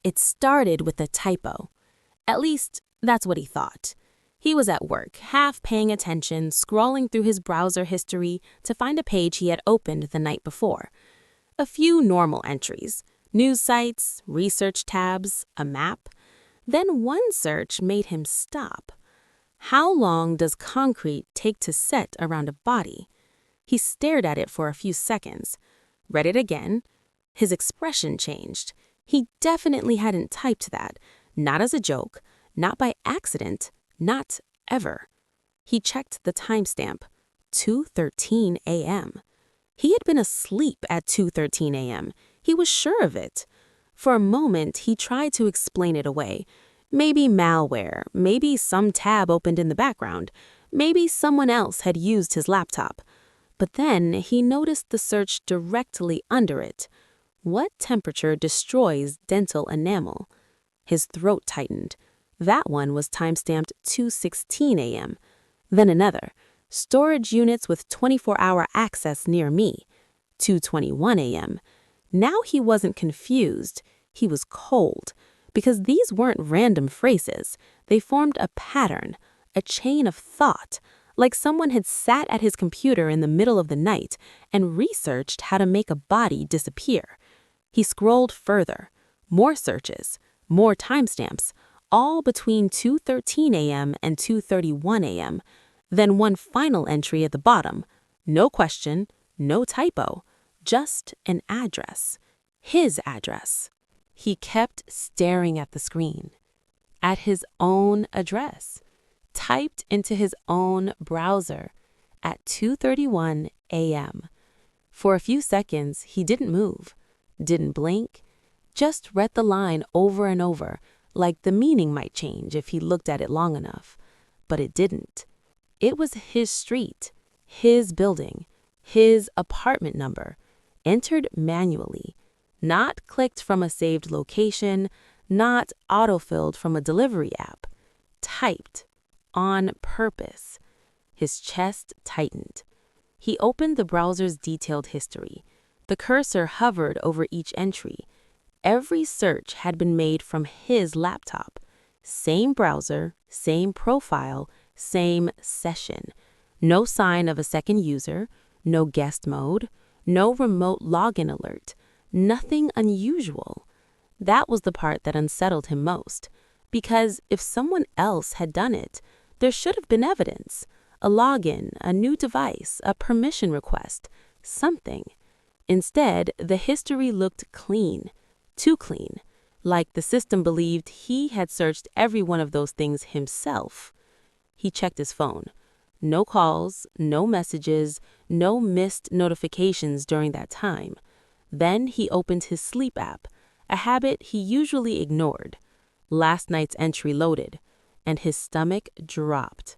It started with a typo. At least, that's what he thought. He was at work, half paying attention, scrolling through his browser history to find a page he had opened the night before. A few normal entries, news sites, research tabs, a map. Then one search made him stop. How long does concrete take to set around a body? He stared at it for a few seconds, read it again. His expression changed. He definitely hadn't typed that, not as a joke, not by accident, not ever. He checked the timestamp, 2:13 a.m. He had been asleep at 2:13 a.m. He was sure of it. For a moment, he tried to explain it away. Maybe malware, maybe some tab opened in the background, maybe someone else had used his laptop. But then he noticed the search directly under it. What temperature destroys dental enamel? His throat tightened. That one was timestamped 2:16 a.m. Then another. Storage units with 24-hour access near me. 2:21 a.m. Now he wasn't confused. He was cold. Because these weren't random phrases. They formed a pattern, a chain of thought, like someone had sat at his computer in the middle of the night and researched how to make a body disappear. He scrolled further. More searches, more timestamps, all between 2:13 a.m. and 2:31 a.m. Then one final entry at the bottom. No question, no typo, just an address. His address. He kept staring at the screen. At his own address. Typed into his own browser at 2:31 a.m. For a few seconds, he didn't move, didn't blink, just read the line over and over, like the meaning might change if he looked at it long enough. But it didn't. It was his street, his building, his apartment number, entered manually, not clicked from a saved location, not autofilled from a delivery app, typed. On purpose. His chest tightened. He opened the browser's detailed history. The cursor hovered over each entry. Every search had been made from his laptop. Same browser, same profile, same session. No sign of a second user, no guest mode, no remote login alert. Nothing unusual. That was the part that unsettled him most. Because if someone else had done it, there should have been evidence, a login, a new device, a permission request, something. Instead, the history looked clean, too clean, like the system believed he had searched every one of those things himself. He checked his phone. No calls, no messages, no missed notifications during that time. Then he opened his sleep app, a habit he usually ignored. Last night's entry loaded. And his stomach dropped.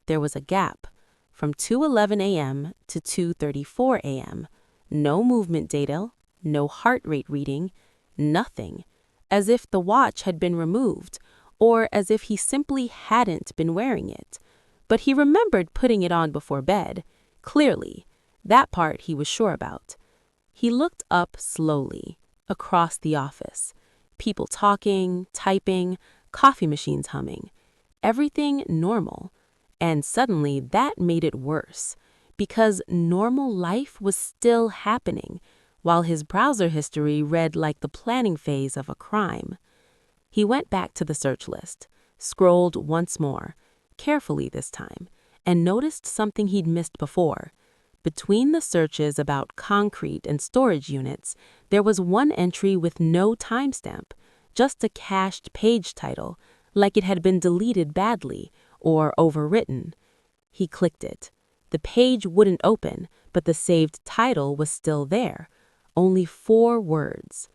There was a gap from 2:11 a.m. to 2:34 a.m. No movement data, no heart rate reading, nothing. As if the watch had been removed, or as if he simply hadn't been wearing it. But he remembered putting it on before bed. Clearly, that part he was sure about. He looked up slowly, across the office. People talking, typing, coffee machines humming. Everything normal. And suddenly that made it worse, because normal life was still happening, while his browser history read like the planning phase of a crime. He went back to the search list, scrolled once more, carefully this time, and noticed something he'd missed before. Between the searches about concrete and storage units, there was one entry with no timestamp, just a cached page title, like it had been deleted badly or overwritten. He clicked it. The page wouldn't open, but the saved title was still there. Only 4 words.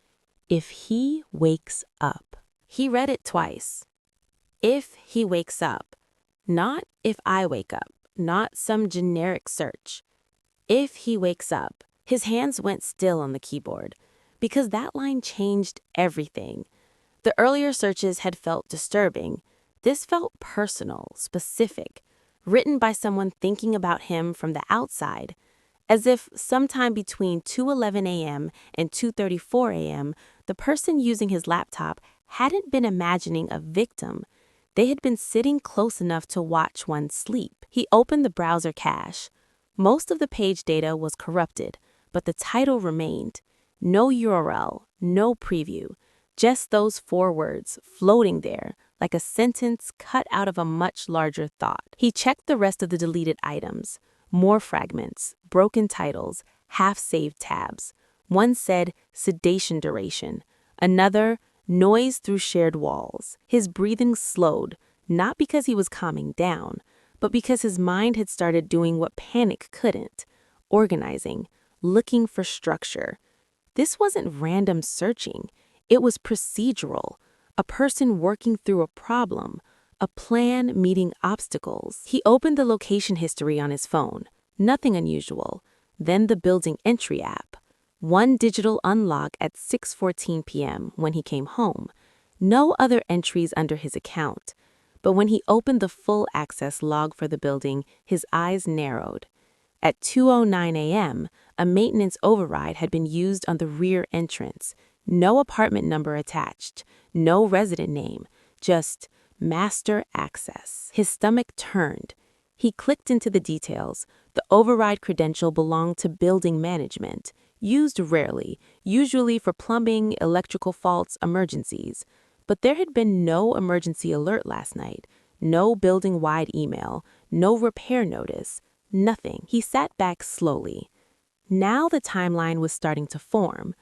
If he wakes up. He read it twice. If he wakes up. Not if I wake up. Not some generic search. If he wakes up. His hands went still on the keyboard, because that line changed everything. The earlier searches had felt disturbing. This felt personal, specific, written by someone thinking about him from the outside. as if sometime between 2:11 a.m. and 2:34 a.m., the person using his laptop hadn't been imagining a victim. They had been sitting close enough to watch one sleep. He opened the browser cache. Most of the page data was corrupted, but the title remained. No URL, no preview, just those 4 words floating there like a sentence cut out of a much larger thought. He checked the rest of the deleted items. More fragments, broken titles, half-saved tabs. One said sedation duration. Another, noise through shared walls. His breathing slowed, not because he was calming down, but because his mind had started doing what panic couldn't, organizing, looking for structure. This wasn't random searching. It was procedural, a person working through a problem, a plan meeting obstacles. He opened the location history on his phone. Nothing unusual. Then the building entry app. One digital unlock at 6:14 p.m. when he came home. No other entries under his account. But when he opened the full access log for the building, his eyes narrowed. At 2:09 a.m., a maintenance override had been used on the rear entrance. No apartment number attached, no resident name, just master access. His stomach turned. He clicked into the details. The override credential belonged to building management, used rarely, usually for plumbing, electrical faults, emergencies. But there had been no emergency alert last night, no building-wide email, no repair notice, nothing. He sat back slowly. Now the timeline was starting to form.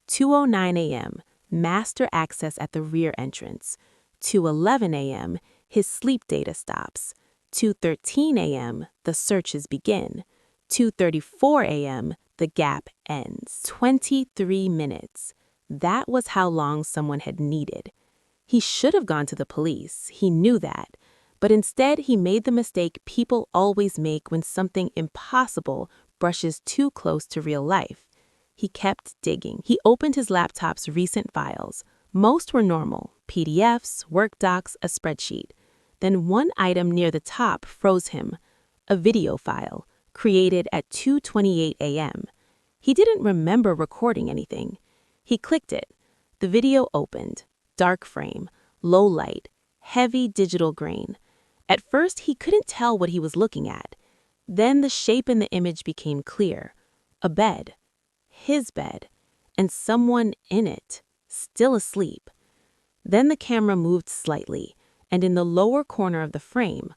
2:09 a.m., master access at the rear entrance. 2:11 a.m., his sleep data stops. 2:13 a.m., the searches begin. 2:34 a.m., the gap ends. 23 minutes. That was how long someone had needed. He should have gone to the police, he knew that. But instead, he made the mistake people always make when something impossible brushes too close to real life. He kept digging. He opened his laptop's recent files. Most were normal, PDFs, work docs, a spreadsheet. Then one item near the top froze him, a video file, created at 2:28 a.m. He didn't remember recording anything. He clicked it. The video opened, dark frame, low light, heavy digital grain. At first, he couldn't tell what he was looking at. Then the shape in the image became clear. A bed. His bed. And someone in it, still asleep. Then the camera moved slightly, and in the lower corner of the frame,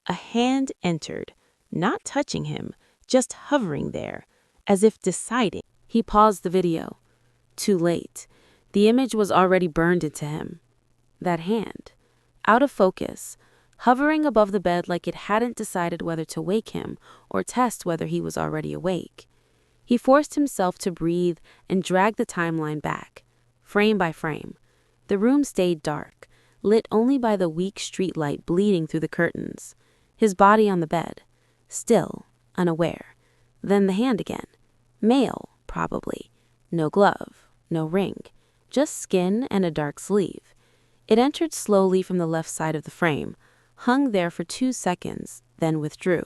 a hand entered, not touching him, just hovering there, as if deciding. He paused the video. Too late. The image was already burned into him. That hand, out of focus, hovering above the bed like it hadn't decided whether to wake him or test whether he was already awake. He forced himself to breathe and drag the timeline back, frame by frame. The room stayed dark, lit only by the weak street light bleeding through the curtains. His body on the bed, still, unaware. Then the hand again. Male, probably. No glove, no ring, just skin and a dark sleeve. It entered slowly from the left side of the frame, hung there for 2 seconds, then withdrew,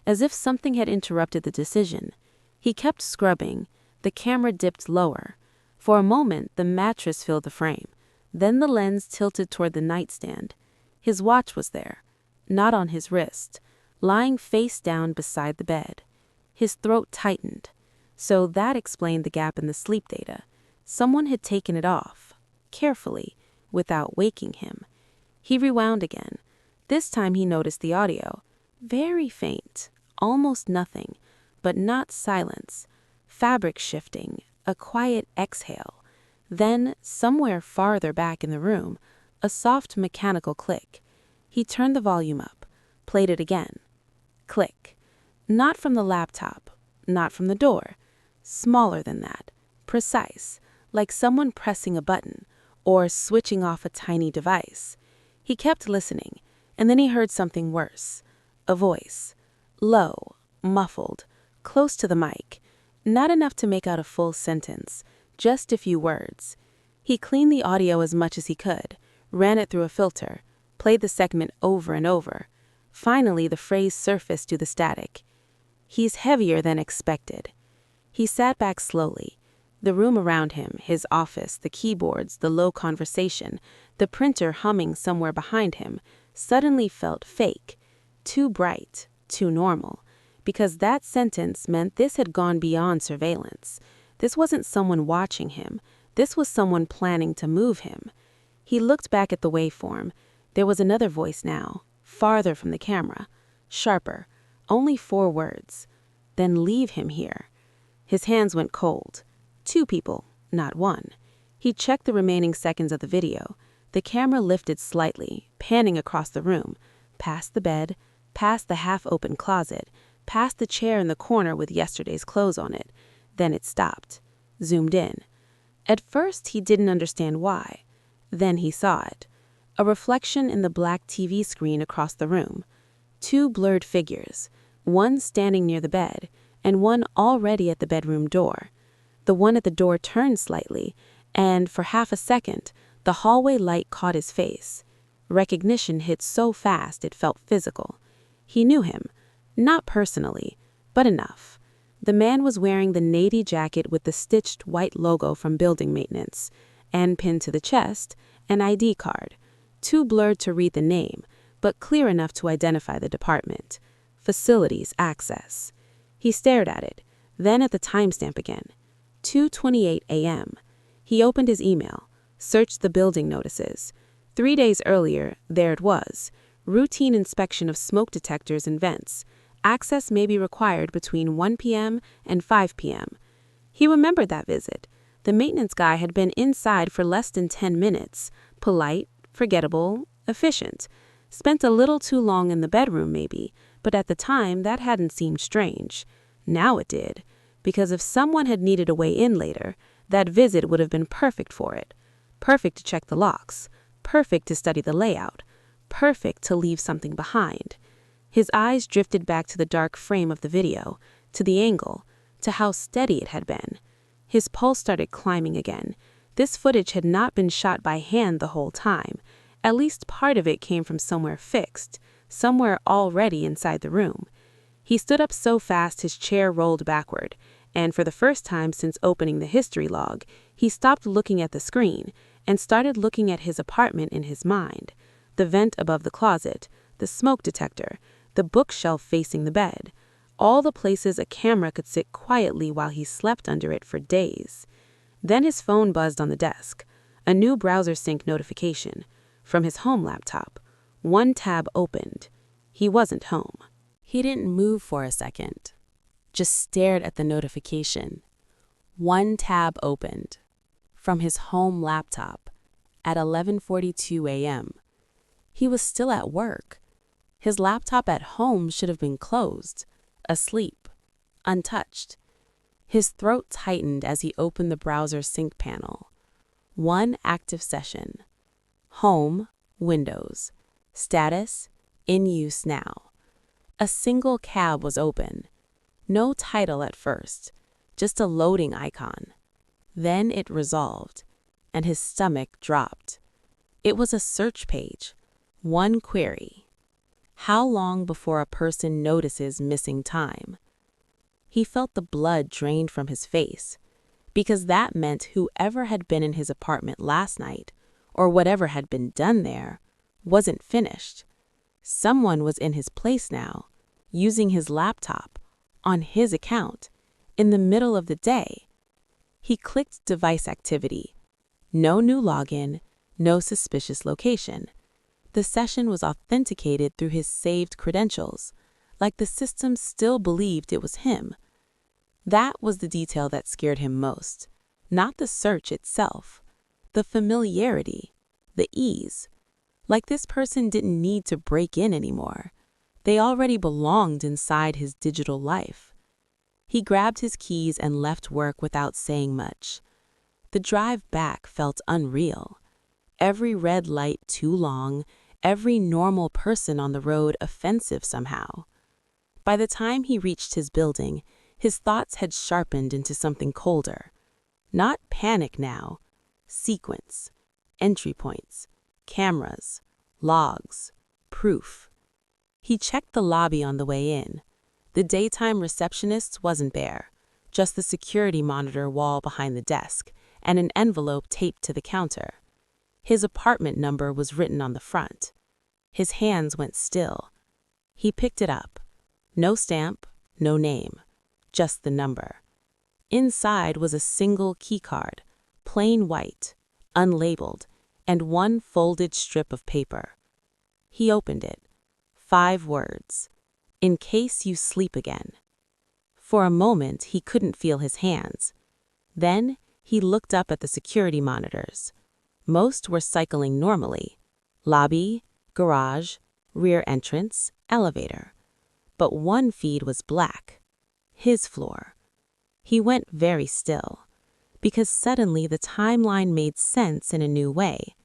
as if something had interrupted the decision. He kept scrubbing. The camera dipped lower. For a moment, the mattress filled the frame. Then the lens tilted toward the nightstand. His watch was there, not on his wrist, lying face down beside the bed. His throat tightened. So that explained the gap in the sleep data. Someone had taken it off, carefully, without waking him. He rewound again. This time he noticed the audio. Very faint, almost nothing, but not silence. Fabric shifting, a quiet exhale. Then, somewhere farther back in the room, a soft mechanical click. He turned the volume up, played it again. Click. Not from the laptop, not from the door. Smaller than that, precise, like someone pressing a button or switching off a tiny device. He kept listening, and then he heard something worse. A voice. Low, muffled, close to the mic. Not enough to make out a full sentence, just a few words. He cleaned the audio as much as he could, ran it through a filter, played the segment over and over. Finally, the phrase surfaced through the static. He's heavier than expected. He sat back slowly. The room around him, his office, the keyboards, the low conversation, the printer humming somewhere behind him, suddenly felt fake, too bright, too normal, because that sentence meant this had gone beyond surveillance. This wasn't someone watching him. This was someone planning to move him. He looked back at the waveform. There was another voice now, farther from the camera, sharper, only 4 words. Then leave him here. His hands went cold. 2 people, not 1. He checked the remaining seconds of the video. The camera lifted slightly, panning across the room, past the bed, past the half-open closet, past the chair in the corner with yesterday's clothes on it. Then it stopped, zoomed in. At first, he didn't understand why. Then he saw it. A reflection in the black TV screen across the room. 2 blurred figures, one standing near the bed, and one already at the bedroom door. The one at the door turned slightly, and for half a second, the hallway light caught his face. Recognition hit so fast it felt physical. He knew him, not personally, but enough. The man was wearing the navy jacket with the stitched white logo from building maintenance, and pinned to the chest, an ID card, too blurred to read the name, but clear enough to identify the department. Facilities access. He stared at it, then at the timestamp again. 2:28 a.m. He opened his email, searched the building notices. 3 days earlier, there it was. Routine inspection of smoke detectors and vents. Access may be required between 1 p.m. and 5 p.m. He remembered that visit. The maintenance guy had been inside for less than 10 minutes. Polite, forgettable, efficient. Spent a little too long in the bedroom maybe, but at the time that hadn't seemed strange. Now it did, because if someone had needed a way in later, that visit would have been perfect for it. Perfect to check the locks. Perfect to study the layout. Perfect to leave something behind. His eyes drifted back to the dark frame of the video, to the angle, to how steady it had been. His pulse started climbing again. This footage had not been shot by hand the whole time. At least part of it came from somewhere fixed, somewhere already inside the room. He stood up so fast his chair rolled backward, and for the first time since opening the history log, he stopped looking at the screen and started looking at his apartment in his mind. The vent above the closet, the smoke detector, the bookshelf facing the bed, all the places a camera could sit quietly while he slept under it for days. Then his phone buzzed on the desk, a new browser sync notification, from his home laptop. 1 tab opened. He wasn't home. He didn't move for a second, just stared at the notification. 1 tab opened, from his home laptop, at 11:42 a.m. He was still at work. His laptop at home should have been closed, asleep, untouched. His throat tightened as he opened the browser sync panel. 1 active session. Home, Windows. Status, in use now. A single tab was open. No title at first, just a loading icon. Then it resolved, and his stomach dropped. It was a search page. 1 query. How long before a person notices missing time? He felt the blood drained from his face, because that meant whoever had been in his apartment last night, or whatever had been done there, wasn't finished. Someone was in his place now, using his laptop, on his account, in the middle of the day. He clicked device activity. No new login, no suspicious location. The session was authenticated through his saved credentials, like the system still believed it was him. That was the detail that scared him most, not the search itself, the familiarity, the ease. Like this person didn't need to break in anymore. They already belonged inside his digital life. He grabbed his keys and left work without saying much. The drive back felt unreal. Every red light too long, every normal person on the road offensive somehow. By the time he reached his building, his thoughts had sharpened into something colder. Not panic now. Sequence. Entry points. Cameras. Logs. Proof. He checked the lobby on the way in. The daytime receptionist wasn't there, just the security monitor wall behind the desk and an envelope taped to the counter. His apartment number was written on the front. His hands went still. He picked it up. No stamp, no name, just the number. Inside was a single keycard, plain white, unlabeled, and one folded strip of paper. He opened it. 5 words. In case you sleep again. For a moment, he couldn't feel his hands. Then, he looked up at the security monitors. Most were cycling normally. Lobby, garage, rear entrance, elevator. But one feed was black. His floor. He went very still, because suddenly the timeline made sense in a new way.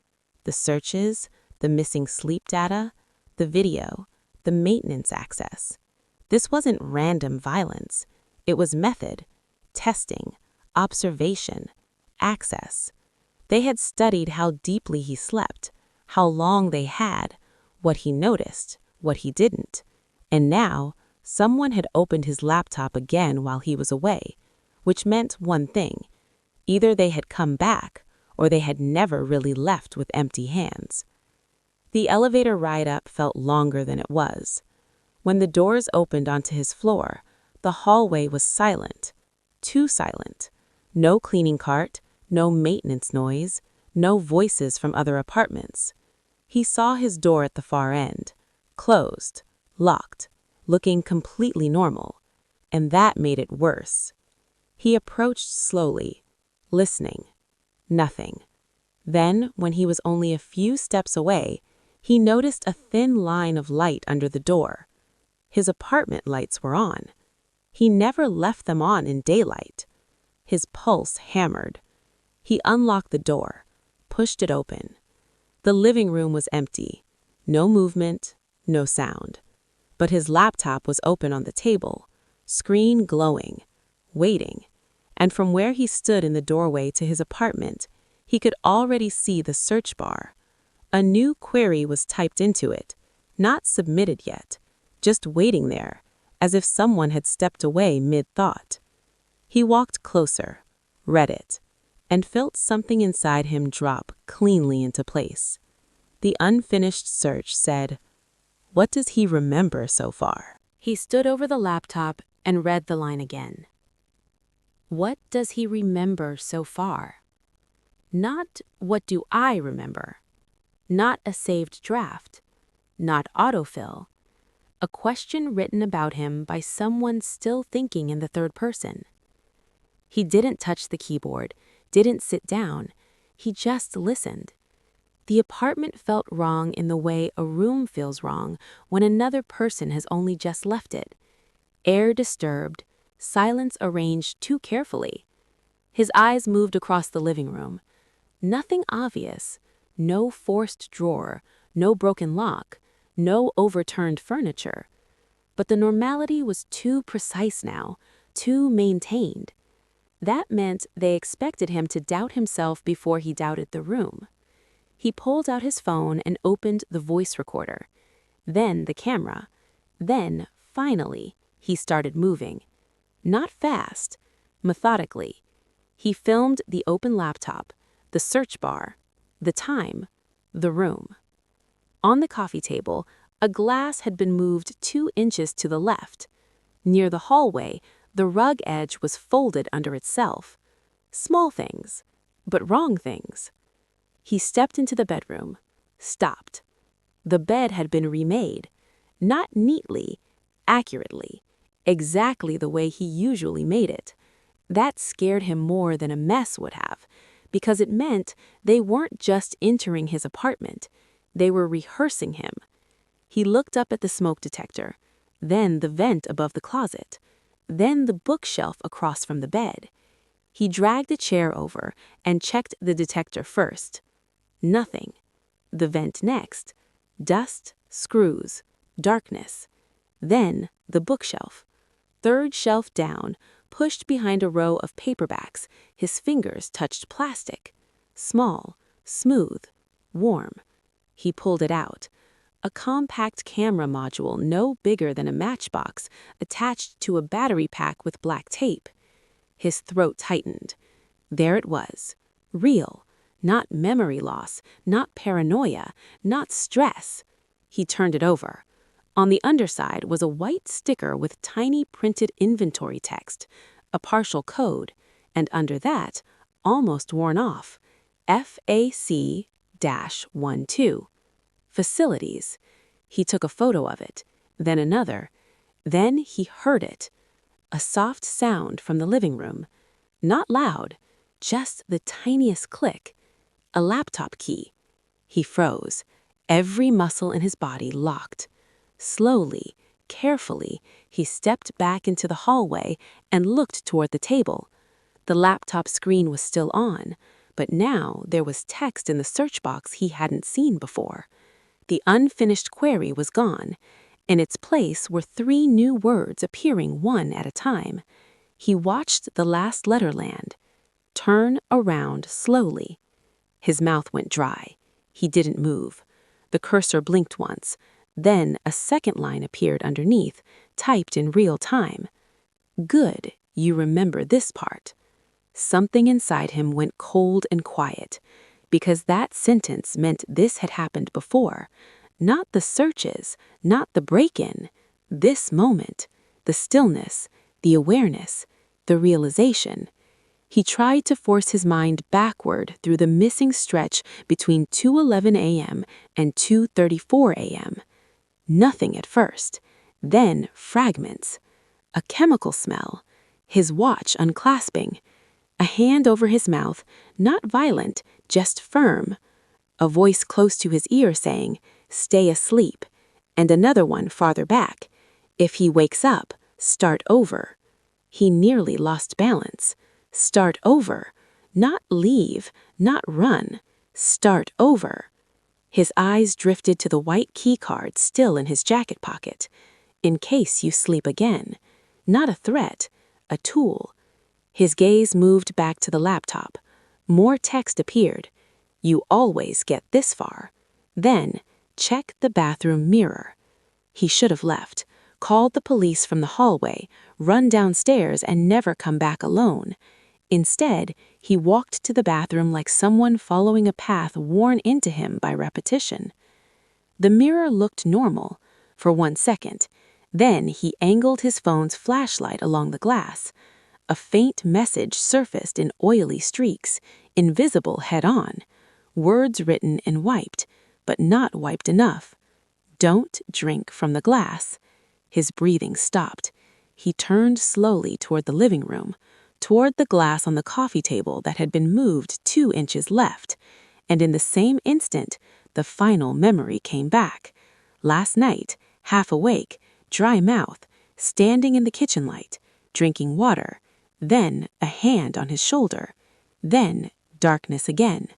The searches, the missing sleep data, the video, the maintenance access. This wasn't random violence. It was method, testing, observation, access. They had studied how deeply he slept, how long they had, what he noticed, what he didn't. And now, someone had opened his laptop again while he was away, which meant one thing. Either they had come back, or they had never really left with empty hands. The elevator ride up felt longer than it was. When the doors opened onto his floor, the hallway was silent. Too silent. No cleaning cart, no maintenance noise, no voices from other apartments. He saw his door at the far end, closed, locked, looking completely normal, and that made it worse. He approached slowly, listening. Nothing. Then, when he was only a few steps away, he noticed a thin line of light under the door. His apartment lights were on. He never left them on in daylight. His pulse hammered. He unlocked the door, pushed it open. The living room was empty. No movement, no sound. But his laptop was open on the table, screen glowing, waiting. And from where he stood in the doorway to his apartment, he could already see the search bar. A new query was typed into it, not submitted yet, just waiting there, as if someone had stepped away mid-thought. He walked closer, read it, and felt something inside him drop cleanly into place. The unfinished search said, "What does he remember so far?" He stood over the laptop and read the line again. What does he remember so far? Not what do I remember? Not a saved draft. Not autofill. A question written about him by someone still thinking in the third person. He didn't touch the keyboard, didn't sit down. He just listened. The apartment felt wrong in the way a room feels wrong when another person has only just left it. Air disturbed, silence arranged too carefully. His eyes moved across the living room. Nothing obvious. No forced drawer, no broken lock, no overturned furniture. But the normality was too precise now, too maintained. That meant they expected him to doubt himself before he doubted the room. He pulled out his phone and opened the voice recorder. Then the camera. Then, finally, he started moving. Not fast, methodically. He filmed the open laptop, the search bar, the time, the room. On the coffee table, a glass had been moved 2 inches to the left. Near the hallway, the rug edge was folded under itself. Small things, but wrong things. He stepped into the bedroom, stopped. The bed had been remade, not neatly, accurately, exactly the way he usually made it. That scared him more than a mess would have, because it meant they weren't just entering his apartment, they were rehearsing him. He looked up at the smoke detector, then the vent above the closet, then the bookshelf across from the bed. He dragged a chair over and checked the detector first. Nothing. The vent next. Dust, screws, darkness. Then the bookshelf. 3rd shelf down, pushed behind a row of paperbacks, his fingers touched plastic. Small, smooth, warm. He pulled it out. a compact camera module no bigger than a matchbox attached to a battery pack with black tape. His throat tightened. There it was. Real. Not memory loss, not paranoia, not stress. He turned it over. On the underside was a white sticker with tiny printed inventory text, a partial code, and under that, almost worn off, FAC-12. Facilities. He took a photo of it, then another. Then he heard it. A soft sound from the living room. Not loud, just the tiniest click. A laptop key. He froze. Every muscle in his body locked. Slowly, carefully, he stepped back into the hallway and looked toward the table. The laptop screen was still on, but now there was text in the search box he hadn't seen before. The unfinished query was gone. In its place were 3 new words appearing one at a time. He watched the last letter land. Turn around slowly. His mouth went dry. He didn't move. The cursor blinked once. Then a second line appeared underneath, typed in real time. Good, you remember this part. Something inside him went cold and quiet, because that sentence meant this had happened before. Not the searches, not the break-in. This moment, the stillness, the awareness, the realization. He tried to force his mind backward through the missing stretch between 2:11 a.m. and 2:34 a.m. Nothing at first. Then fragments. A chemical smell. His watch unclasping. A hand over his mouth, not violent, just firm. A voice close to his ear saying, "Stay asleep." And another one farther back. "If he wakes up, start over." He nearly lost balance. Start over. Not leave, not run. Start over. His eyes drifted to the white key card still in his jacket pocket. In case you sleep again. Not a threat, a tool. His gaze moved back to the laptop. More text appeared. You always get this far. Then, check the bathroom mirror. He should have left, called the police from the hallway, run downstairs and never come back alone. Instead, he walked to the bathroom like someone following a path worn into him by repetition. The mirror looked normal for 1 second. Then he angled his phone's flashlight along the glass. A faint message surfaced in oily streaks, invisible head-on. Words written and wiped, but not wiped enough. Don't drink from the glass. His breathing stopped. He turned slowly toward the living room, toward the glass on the coffee table that had been moved 2 inches left, and in the same instant, the final memory came back. Last night, half awake, dry mouth, standing in the kitchen light, drinking water, then a hand on his shoulder, then darkness again.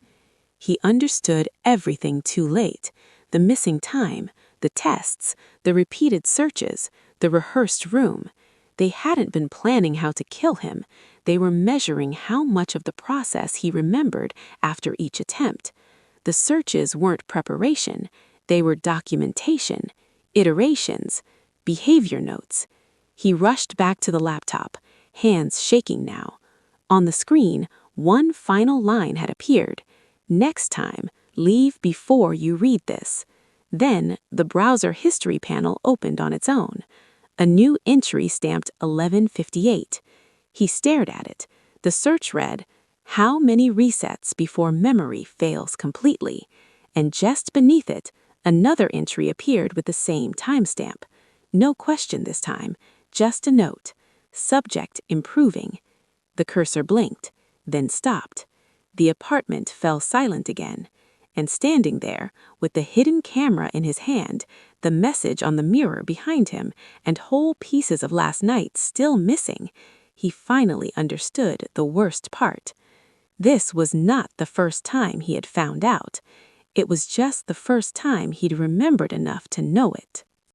He understood everything too late, the missing time, the tests, the repeated searches, the rehearsed room. They hadn't been planning how to kill him. They were measuring how much of the process he remembered after each attempt. The searches weren't preparation. They were documentation, iterations, behavior notes. He rushed back to the laptop, hands shaking now. On the screen, one final line had appeared. Next time, leave before you read this. Then, the browser history panel opened on its own. A new entry stamped 11:58. He stared at it. The search read, "How many resets before memory fails completely?" And just beneath it, another entry appeared with the same timestamp. No question this time, just a note. Subject improving. The cursor blinked, then stopped. The apartment fell silent again. And standing there, with the hidden camera in his hand, the message on the mirror behind him, and whole pieces of last night still missing, he finally understood the worst part. This was not the first time he had found out. It was just the first time he'd remembered enough to know it.